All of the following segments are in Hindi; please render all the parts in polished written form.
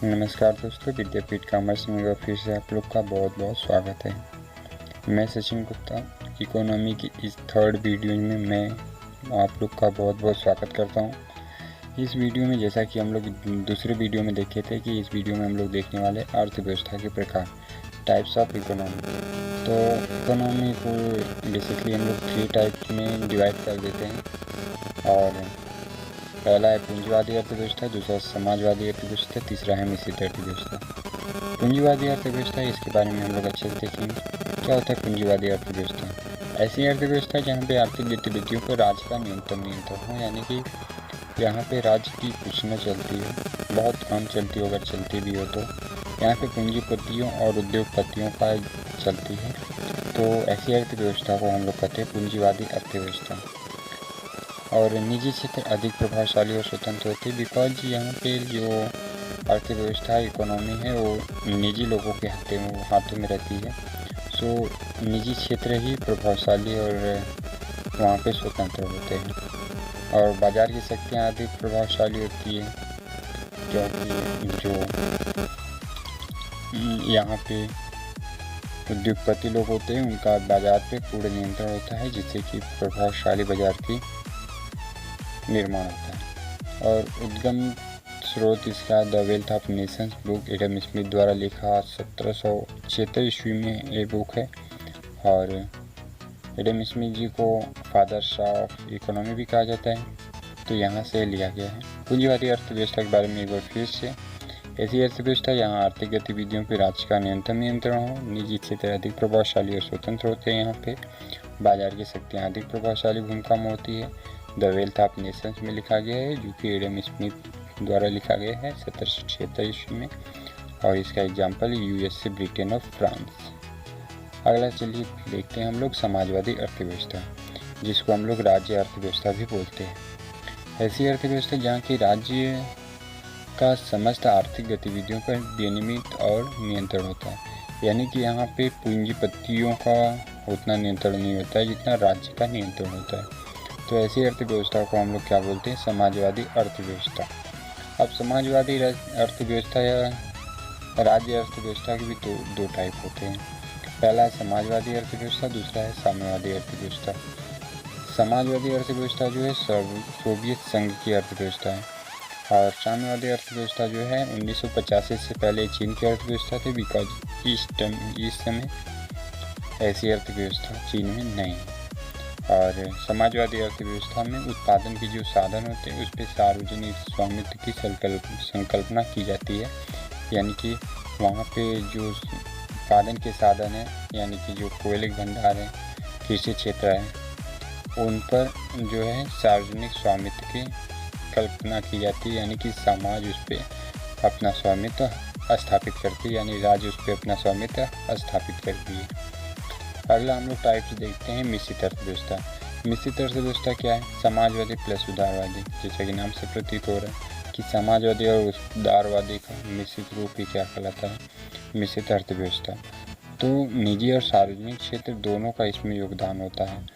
नमस्कार दोस्तों, विद्यापीठ कॉमर्स में फिर से आप लोग का बहुत बहुत स्वागत है। मैं सचिन गुप्ता इकोनॉमी की इस थर्ड वीडियो में मैं आप लोग का बहुत बहुत स्वागत करता हूं। इस वीडियो में जैसा कि हम लोग दूसरे वीडियो में देखे थे कि इस वीडियो में हम लोग देखने वाले अर्थव्यवस्था के प्रकार, टाइप्स ऑफ इकोनॉमी। तो इकोनॉमी को बेसिकली हम लोग 3 टाइप्स में डिवाइड कर देते हैं और पहला है पूंजीवादी अर्थव्यवस्था, दूसरा समाजवादी अर्थव्यवस्था, तीसरा है मिश्रित अर्थव्यवस्था। पूंजीवादी अर्थव्यवस्था, इसके बारे में हम लोग अच्छे से देखेंगे। क्या होता है पूंजीवादी अर्थव्यवस्था? ऐसी अर्थव्यवस्था जहाँ पे आर्थिक गतिविधियों पर राज्य का न्यूनतम नियंत्रण हो, यानी कि यहाँ पे राज्य की कुछ न चलती हो, बहुत कम चलती हो, अगर चलती भी हो तो यहाँ पे पूंजीपतियों और उद्योगपतियों का चलती है। तो ऐसी अर्थव्यवस्था को हम लोग कहते हैं पूंजीवादी अर्थव्यवस्था। और निजी क्षेत्र अधिक प्रभावशाली और स्वतंत्र होते हैं, बिकॉज यहाँ पे जो अर्थव्यवस्था इकोनॉमी है वो निजी लोगों के हाथों में रहती है। सो निजी क्षेत्र ही प्रभावशाली और वहाँ पे स्वतंत्र होते हैं और बाजार की शक्तियाँ अधिक प्रभावशाली होती है, क्योंकि जो यहाँ पे उद्योगपति लोग होते हैं उनका बाजार पे पूर्ण नियंत्रण होता है, जिससे कि प्रभावशाली बाजार की निर्माण होता है। और उद्गम स्रोत इसका the wealth of Nations book Adam Smith द्वारा लिखा 1776 ईस्वी में ये बुक है। और एडम स्मिथ जी को फादर्स ऑफ इकोनॉमी भी कहा जाता है, तो यहाँ से लिया गया है। पूंजीवादी अर्थव्यवस्था के बारे में एक बार फिर से, ऐसी अर्थव्यवस्था जहाँ आर्थिक गतिविधियों पर राज्य का न्यूनतम नियंत्रण हो, निजी क्षेत्र अधिक प्रभावशाली और स्वतंत्र होते हैं, यहाँ पे बाजार की शक्तियाँ अधिक प्रभावशाली भूमिका में होती है। द वेल्थ ऑफ नेशंस में लिखा गया है, जो कि एडम स्मिथ द्वारा लिखा गया है 1776 ईस्वी में। और इसका एग्जाम्पल यूएसए, ब्रिटेन और फ्रांस। अगला चलिए देखते हैं हम लोग समाजवादी अर्थव्यवस्था, जिसको हम लोग राज्य अर्थव्यवस्था भी बोलते हैं। ऐसी अर्थव्यवस्था जहाँ की राज्य का समस्त आर्थिक गतिविधियों पर विनियमित और नियंत्रण होता है, यानी कि यहाँ पे पूंजीपतियों का उतना नियंत्रण नहीं होता है जितना राज्य का नियंत्रण होता है। तो ऐसी अर्थव्यवस्था को हम लोग क्या बोलते हैं? समाजवादी अर्थव्यवस्था। अब समाजवादी अर्थव्यवस्था या राज्य अर्थव्यवस्था के भी दो टाइप होते हैं। पहला है समाजवादी अर्थव्यवस्था, दूसरा है साम्यवादी अर्थव्यवस्था। समाजवादी अर्थव्यवस्था जो है सोवियत संघ की अर्थव्यवस्था है, और साम्यवादी अर्थव्यवस्था जो है 1985 से पहले चीन की अर्थव्यवस्था थी, बिकॉज इस समय ऐसी अर्थव्यवस्था चीन में नहीं है। और समाजवादी अर्थव्यवस्था में उत्पादन के जो साधन होते हैं उस पर सार्वजनिक स्वामित्व की संकल्पना की जाती है, यानी कि वहाँ पे जो उत्पादन के साधन हैं, यानी कि जो कोयले के भंडार हैं, कृषि क्षेत्र है, उन पर जो है सार्वजनिक स्वामित्व की कल्पना की जाती है, यानी कि समाज उस पर अपना स्वामित्व स्थापित करती है, यानी राज्य उस पर अपना स्वामित्व स्थापित करती है। अगला हम लोग टाइप्स देखते हैं मिश्रित अर्थव्यवस्था। मिश्रित अर्थव्यवस्था क्या है? समाजवादी प्लस उदारवादी। जैसा कि नाम से प्रतीत हो रहा है कि समाजवादी और उदारवादी का मिश्रित रूप ही क्या कहलाता है? मिश्रित अर्थव्यवस्था। तो निजी और सार्वजनिक क्षेत्र दोनों का इसमें योगदान होता है,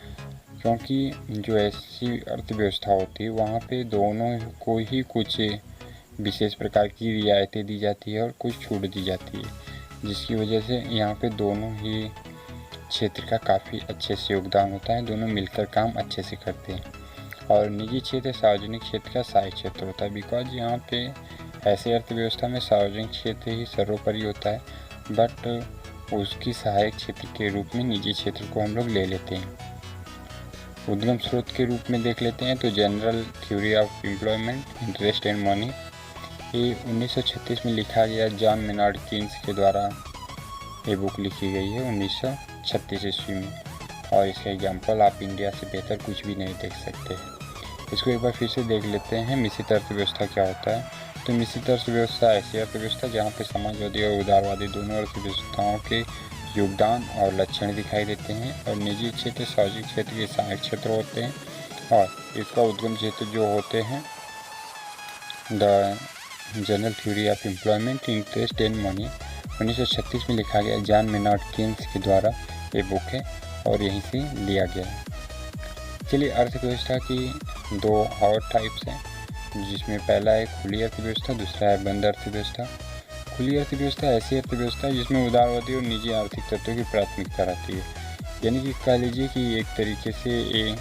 क्योंकि जो ऐसी अर्थव्यवस्था होती है वहाँ पे दोनों को ही कुछ विशेष प्रकार की रियायतें दी जाती है और कुछ छूट दी जाती है, जिसकी वजह से यहाँ पे दोनों ही क्षेत्र का काफ़ी अच्छे से योगदान होता है, दोनों मिलकर काम अच्छे से करते हैं। और निजी क्षेत्र सार्वजनिक क्षेत्र का सहायक क्षेत्र होता है, बिकॉज यहाँ पे ऐसे अर्थव्यवस्था में सार्वजनिक क्षेत्र ही सर्वोपरि होता है, बट उसकी सहायक क्षेत्र के रूप में निजी क्षेत्र को हम लोग ले लेते हैं। उद्गम स्रोत के रूप में देख लेते हैं तो general theory of employment, interest and money, ये 1936 में लिखा गया जॉन मेनार्ड कीन्स के द्वारा ये बुक लिखी गई है 1936 ईस्वी में। और इसका एग्जाम्पल आप इंडिया से बेहतर कुछ भी नहीं देख सकते हैं। इसको एक बार फिर से देख लेते हैं मिश्रित अर्थव्यवस्था क्या होता है। तो मिश्रित अर्थव्यवस्था ऐसी अर्थव्यवस्था जहाँ पे समाजवादी और उदारवादी दोनों अर्थव्यवस्थाओं के योगदान और लक्षण दिखाई देते हैं, और निजी क्षेत्र सार्वजनिक क्षेत्र के सहायक क्षेत्र होते हैं, और इसका उद्गम क्षेत्र जो होते हैं the general theory of employment, interest and money, 1936 में लिखा गया जॉन मेनार्ड कीन्स के द्वारा ये बुक है और यहीं से लिया गया है। चलिए अर्थव्यवस्था की दो और टाइप्स हैं, जिसमें पहला है खुली अर्थव्यवस्था, दूसरा है बंद अर्थव्यवस्था। खुली अर्थव्यवस्था ऐसी अर्थव्यवस्था है जिसमें उदारवादी और निजी आर्थिक तत्वों की प्राथमिकता रहती है, यानी कि कह लीजिए कि एक तरीके से ये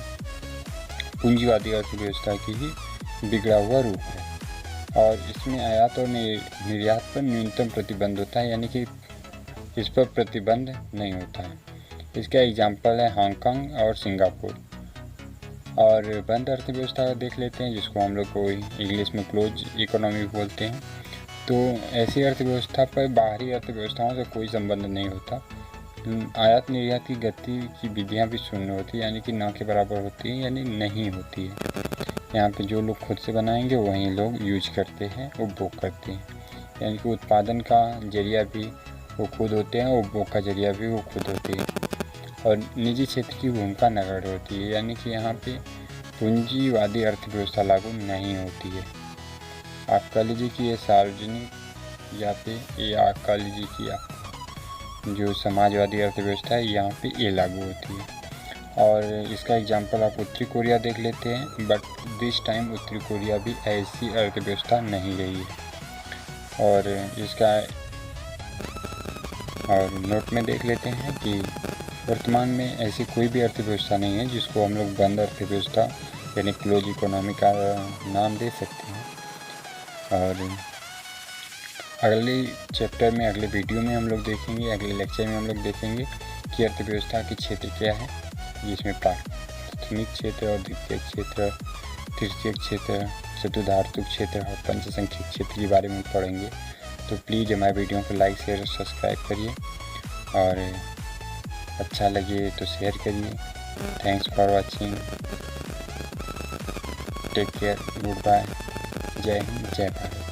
पूंजीवादी अर्थव्यवस्था की ही बिगड़ा हुआ रूप है। और इसमें आयात और निर्यात पर न्यूनतम प्रतिबंध होता है, यानी कि इस पर प्रतिबंध नहीं होता है। इसका एग्जाम्पल है हांगकांग और सिंगापुर। और बंद अर्थव्यवस्था देख लेते हैं, जिसको हम लोग को इंग्लिश में क्लोज इकोनॉमी बोलते हैं। तो ऐसी अर्थव्यवस्था पर बाहरी अर्थव्यवस्थाओं से कोई संबंध नहीं होता। आयात निर्यात की गति की विधियाँ भी शून्य होती है, यानी कि ना के बराबर होती है, यानी नहीं होती है। यहाँ पे जो लोग खुद से बनाएंगे वहीं लोग यूज करते हैं, उपभोग करते हैं, यानी कि उत्पादन का जरिया भी वो खुद होते हैं, उपभोग का जरिया भी वो खुद होती है। और निजी क्षेत्र की भूमिका नगण्य होती है, यानी कि यहाँ पे पूंजीवादी अर्थव्यवस्था लागू नहीं होती है। आप कह लीजिए कि ये सार्वजनिक या फिर ये आप कह लीजिए कि जो समाजवादी अर्थव्यवस्था है यहाँ पे ये लागू होती है। और इसका एग्जांपल आप उत्तरी कोरिया देख लेते हैं, बट दिस टाइम उत्तरी कोरिया भी ऐसी अर्थव्यवस्था नहीं रही है। और इसका और नोट में देख लेते हैं कि वर्तमान में ऐसी कोई भी अर्थव्यवस्था नहीं है जिसको हम लोग बंद अर्थव्यवस्था यानी क्लोज इकोनॉमी का नाम दे सकते हैं। और अगले चैप्टर में, अगले वीडियो में हम लोग देखेंगे, अगले लेक्चर में हम लोग देखेंगे कि अर्थव्यवस्था के क्षेत्र क्या है, जिसमें प्राथमिक क्षेत्र और द्वितीयक क्षेत्र, तृतीयक क्षेत्र, चतुर्थार्थिक क्षेत्र और पंचसंख्यक क्षेत्र के बारे में पढ़ेंगे। तो प्लीज़ हमारे वीडियो को लाइक शेयर और सब्सक्राइब करिए, और अच्छा लगे तो शेयर करिए। Thanks for watching, take care, good bye, जय हिंद, जय भारत।